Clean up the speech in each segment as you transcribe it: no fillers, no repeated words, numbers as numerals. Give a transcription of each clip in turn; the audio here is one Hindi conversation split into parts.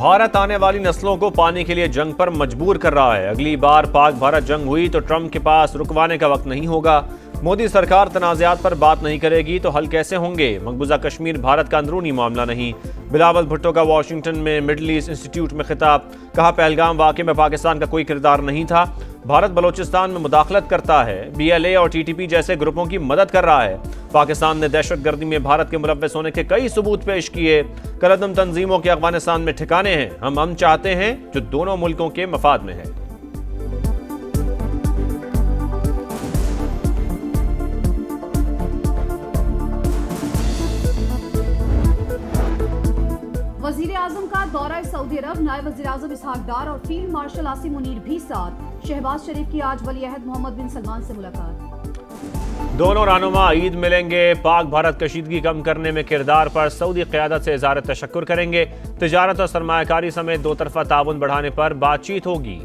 भारत आने वाली नस्लों को पानी के लिए जंग पर मजबूर कर रहा है। अगली बार पाक भारत जंग हुई तो ट्रंप के पास रुकवाने का वक्त नहीं होगा। मोदी सरकार तनाज़ात पर बात नहीं करेगी तो हल कैसे होंगे? मकबूजा कश्मीर भारत का अंदरूनी मामला नहीं। बिलावल भुट्टो का वाशिंगटन में मिडल ईस्ट इंस्टीट्यूट में खिताब। कहा, पहलगाम वाक़े में पाकिस्तान का कोई किरदार नहीं था। भारत बलोचिस्तान में मुदाखलत करता है, BLA और TTP जैसे ग्रुपों की मदद कर रहा है। पाकिस्तान ने दहशतगर्दी में भारत के मुलव्वस होने के कई सबूत पेश किए। करदम तंजीमों के अफगानिस्तान में ठिकाने हैं। हम चाहते हैं जो दोनों मुल्कों के मफाद में है। वजीर आजम का दौरा सऊदी अरब, नायब वजीर आजम इसहाक डार और फील्ड मार्शल आसिम मुनीर भी साथ। शहबाज शरीफ की आज वली अहद मोहम्मद बिन सलमान से मुलाकात। दोनों रहनुमा ईद मिलेंगे। पाक भारत कशीदगी कम करने में किरदार पर सऊदी क़यादत से इज़हार तशक्कुर करेंगे। तिजारत और सरमायाकारी समेत दो तरफा ताउन बढ़ाने पर बातचीत होगी।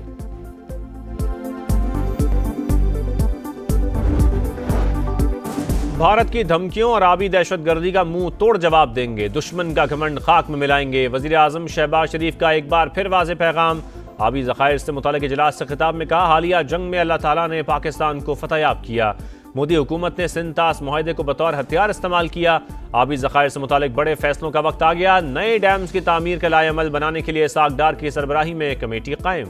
भारत की धमकियों और आबी दहशतगर्दी का मुंह तोड़ जवाब देंगे। दुश्मन का घमंड खाक में मिलाएंगे। वजीर आजम शहबाज शरीफ का एक बार फिर वाज़ेह पैगाम। आबी ज़खायर से मुताल्लिक़ इजलास से खिताब में कहा, हालिया जंग में अल्लाह ताला ने पाकिस्तान को फतहयाब किया। मोदी हुकूमत ने सिंध-तास मुआहदे को बतौर हथियार इस्तेमाल किया। आबी ज़खायर से मुताल्लिक़ बड़े फैसलों का वक्त आ गया। नए डैम्स की तामीर के लाएअमल बनाने के लिए इसहाक डार की सरबराही में कमेटी कायम।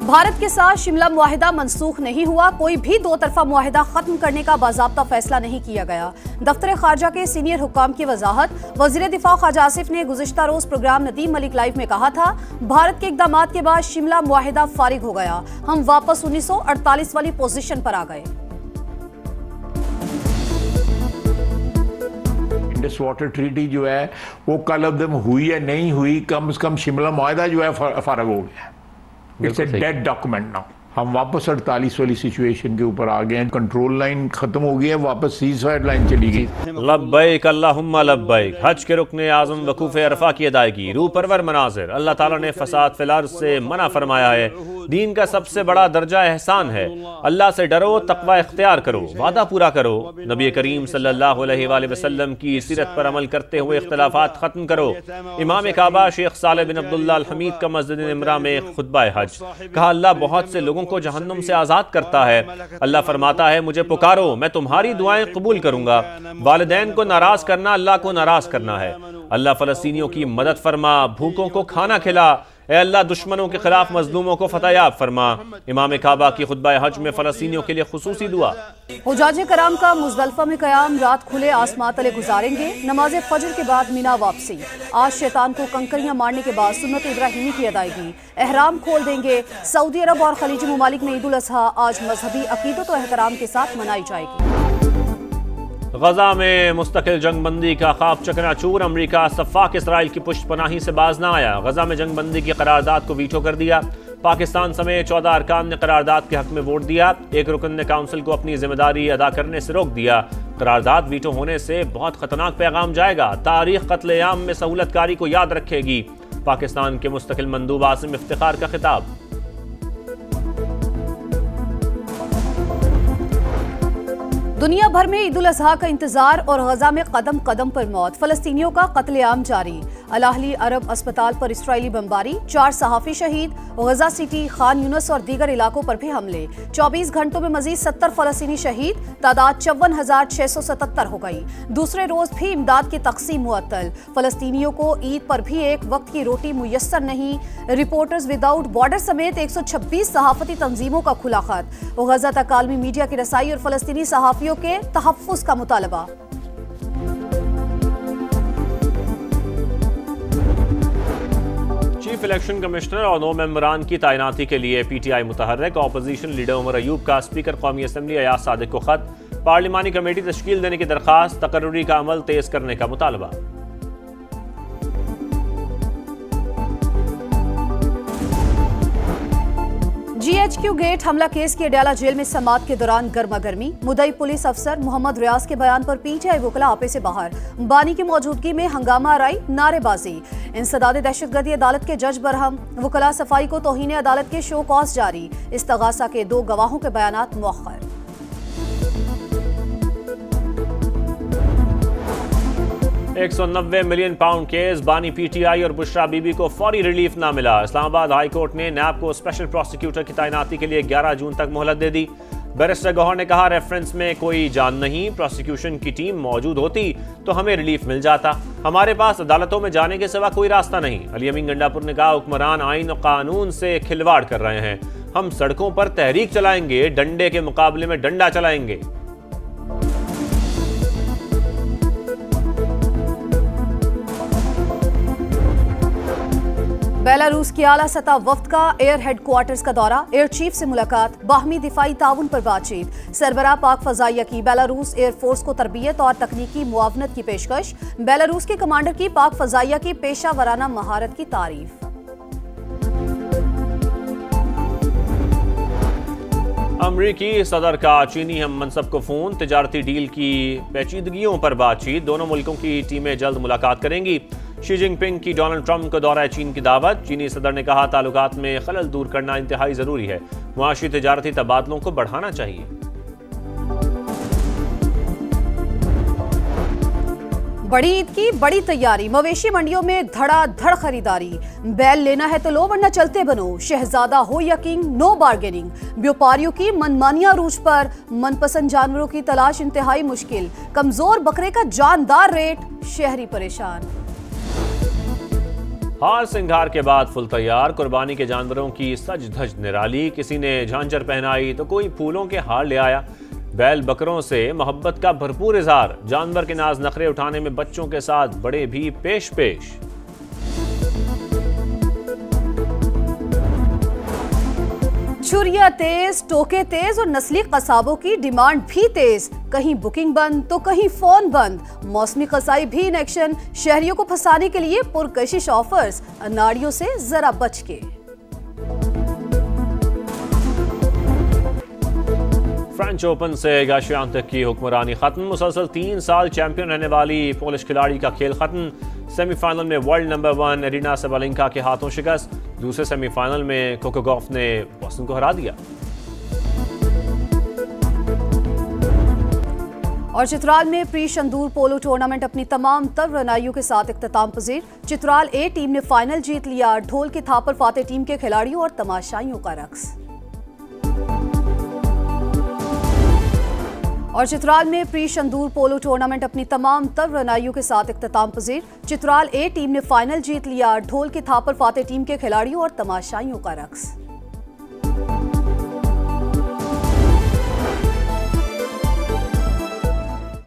भारत के साथ शिमला मुआहिदा मनसूख नहीं हुआ। कोई भी दो तरफा मुआहिदा खत्म करने का बाज़ाब्ता फैसला नहीं किया गया। दफ्तर खारजा के सीनियर हुक्काम की वजाहत। वज़ीर दिफा ख्वाजा आसिफ ने गुज़िश्ता रोज प्रोग्राम नदीम मलिक लाइव में कहा था, भारत के इक़दामात के बाद शिमला मुआहिदा फारिग हो गया। हम वापस 1948 वाली पोजीशन पर आ गए। इंडस वाटर ट्रीटी जो है वो कल अब्दम हुई या नहीं हुई, कम से कम शिमला मुआहिदा जो है फारिग हो गया। It's a dead document now. हम वापस 48 वाली सिचुएशन के ऊपर आ गए हैं। कंट्रोल लाइन खत्म हो गई है, वापस सीज़फायर लाइन चली गई। लब्बैक अल्लाहुम्मा लब्बैक। हज के रुकने आज़म वकूफ़ अरफा की अदायगी। रूह परवर मनाज़िर। अल्लाह ताला ने फसाद फिल अर्ज़ से मना फरमाया है। दीन का सबसे बड़ा दर्जा एहसान है। अल्लाह से डरो, तक़वा इख्तियार करो, वादा पूरा करो। नबी करीम सल्लल्लाहु अलैहि वसल्लम की सीरत पर अमल करते हुए इख्तिलाफात खत्म करो। इमाम काबा शेख सालेह बिन अब्दुल्लाह अल हमीद का मस्जिद इमरा में खुतबा हज। कहा, अल्लाह बहुत से लोगों को जहन्नुम से आजाद करता है। अल्लाह फरमाता है, मुझे पुकारो, मैं तुम्हारी दुआएं कबूल करूंगा। वालिदैन को नाराज करना अल्लाह को नाराज करना है। अल्लाह फलस्तीनियों की मदद फरमा, भूखों को खाना खिला। ए अल्लाह, दुश्मनों के खिलाफ मजलूमों को फतहयाब फरमा। इमाम काबा की खुतबा हज में फलस्तीनियों के लिए खुसूसी दुआ। हुजाज कराम का मुज़दलिफा में क़याम, रात खुले आसमां तले गुजारेंगे। नमाज फजर के बाद मीना वापसी। आज शैतान को कंकरियां मारने के बाद सुन्नत इब्राहिमी की अदायगी। एहराम खोल देंगे। सऊदी अरब और खलीजी ममालिक में ईद उल अज़हा आज मजहबी अकीदत और एहतराम के साथ मनाई जाएगी। गजा में मुस्तकिल जंगबंदी का ख्वाब चकनाचूर। अमरीका सफ़ाक इसराइल की पुष्टपनाही से बाज न आया। गजा में जंगबंदी की करारदाद को वीटो कर दिया। पाकिस्तान समेत 14 अरकान ने करारदाद के हक में वोट दिया। एक रुकन ने काउंसिल को अपनी जिम्मेदारी अदा करने से रोक दिया। करारदाद वीटो होने से बहुत खतरनाक पैगाम जाएगा। तारीख कत्लेआम में सहूलतकारी को याद रखेगी। पाकिस्तान के मुस्तकिल मंदूब आसिम इफ्तिखार का खिताब। दुनिया भर में ईद उल अज़हा का इंतजार और गजा में कदम कदम पर मौत। फलस्तीनियों का कत्लेआम जारी। अल अहली अरब अस्पताल पर इसराइली बमबारी। 4 सहाफ़ी शहीद। गजा सिटी, खान यूनिस और दीगर इलाकों पर भी हमले। 24 घंटों में मजीद 70 फलस्तीनी शहीद। तादाद 54,677 हो गई। दूसरे रोज भी इमदाद की तकसीम मुअत्तल। फलस्तीनियों को ईद पर भी एक वक्त की रोटी मुयस्सर नहीं। रिपोर्टर्स विदाउट बॉर्डर समेत 126 सहाफती तंजीमों का खुला खत। गजा तक आलमी मीडिया की रसाई और फलस्तीनी सहाफियों के तहफ़्फ़ुज़ का मुतालबा। चीफ इलेक्शन कमिश्नर और 9 मेंबरान की तैनाती के लिए PTI मुतहर्रिक। अपोजिशन लीडर उमर अयूब का स्पीकर कौमी असम्बली अयाज सादिक को खत। पार्लिमानी कमेटी तश्कील देने की दरखास्त। तकर्रुरी का अमल तेज करने का मुतालबा। GHQ गेट हमला केस की अडयाला जेल में समाअत के दौरान गर्मा गर्मी। मुद्दई पुलिस अफसर मोहम्मद रियाज के बयान पर PTI वकला आपे से बाहर। बानी की मौजूदगी में हंगामा आराई, नारेबाजी। इंसदाद दहशतगर्दी अदालत के जज बरहम। वकला सफाई को तौहीन अदालत के शो कॉज जारी। इस्तगासा के 2 गवाहों के बयानात मुअख्खर। 190 मिलियन पाउंड केस, बानी पीटीआई और बुशरा बीबी को फौरी रिलीफ ना मिला। इस्लामाबाद हाई कोर्ट ने नैब को स्पेशल प्रोसिक्यूटर की तैनाती के लिए 11 जून तक मोहलत दे दी। बैरिस्टर गौहर ने कहा, रेफरेंस में कोई जान नहीं, प्रोसिक्यूशन की टीम मौजूद होती तो हमें रिलीफ मिल जाता। हमारे पास अदालतों में जाने के सिवा कोई रास्ता नहीं। अली अमीन गंडापुर ने कहा, हुक्मरान आइन और कानून से खिलवाड़ कर रहे हैं। हम सड़कों पर तहरीक चलाएंगे, डंडे के मुकाबले में डंडा चलाएंगे। बेलारूस की आला सतह वफ्द का एयर हेडक्वार्टर्स का दौरा, एयर चीफ से मुलाकात, बाहमी दिफाई ताउन पर बातचीत। सरबराह पाक फजाइया की बेलारूस एयरफोर्स को तरबियत और तकनीकी मुआवनत की पेशकश। बेलारूस के कमांडर की पाक फजाइया की पेशा वराना महारत की तारीफ। अमरीकी सदर का चीनी हम मनसब को फोन, तिजारती डील की पेचीदगियों पर बातचीत। दोनों मुल्कों की टीमें जल्द मुलाकात करेंगी। शी जिनपिंग की डोनाल्ड ट्रंप को दौरा चीन की दावत। चीनी सदर ने कहा, ताल्लुकात में खलल दूर करना इंतहाई जरूरी है, मुआशी तिजारती तबादलों को बढ़ाना चाहिए। बड़ी ईद की बड़ी तैयारी, मवेशी मंडियों में धड़ाधड़ खरीदारी। बैल लेना है तो लो वरना चलते बनो, शहजादा हो या किंग, नो बार्गेनिंग। व्यापारियों की मनमानियां रूज पर, मनपसंद जानवरों की तलाश इंतहाई मुश्किल। कमजोर बकरे का जानदार रेट, शहरी परेशान। हार सिंगार के बाद फुल तैयार, कुर्बानी के जानवरों की सज धज निराली। किसी ने झांझर पहनाई तो कोई फूलों के हार ले आया। बैल बकरों से मोहब्बत का भरपूर इजहार, जानवर के नाज नखरे उठाने में बच्चों के साथ बड़े भी पेश पेश। छुरिया तेज, टोके तेज और नस्ली कसाबों की डिमांड भी तेज। कहीं बुकिंग बंद तो कहीं फोन बंद। मौसमी कसाई भी इन एक्शन, शहरियों को फंसाने के लिए पुरकशिश ऑफर्स। अनाड़ियों से जरा बच के। फ्रेंच ओपन से गाशियांतेक की हुक्मरानी खत्म। मुसलसल 3 साल चैंपियन रहने वाली पोलिश खिलाड़ी का खेल खत्म। सेमीफाइनल में वर्ल्ड नंबर 1 एरिना सेबालेंका के हाथों शिकस्त। दूसरे सेमीफाइनल में कोको गॉफ ने बॉस्टन को हरा दिया। और चित्राल में प्री शंदूर पोलो टूर्नामेंट अपनी तमाम तर रनाइयों के साथ इख्तिताम पजीर। चित्राल ए टीम ने फाइनल जीत लिया। ढोल के थापर फाते टीम के खिलाड़ियों और तमाशाइयों का रक्स। और चित्राल में प्री शंदूर पोलो टूर्नामेंट अपनी तमाम तर रनाइयों के साथ इख्तिताम पजीर। चित्राल ए टीम ने फाइनल जीत लिया। ढोल के थापर फाते टीम के खिलाड़ियों और तमाशाइयों का रक्स।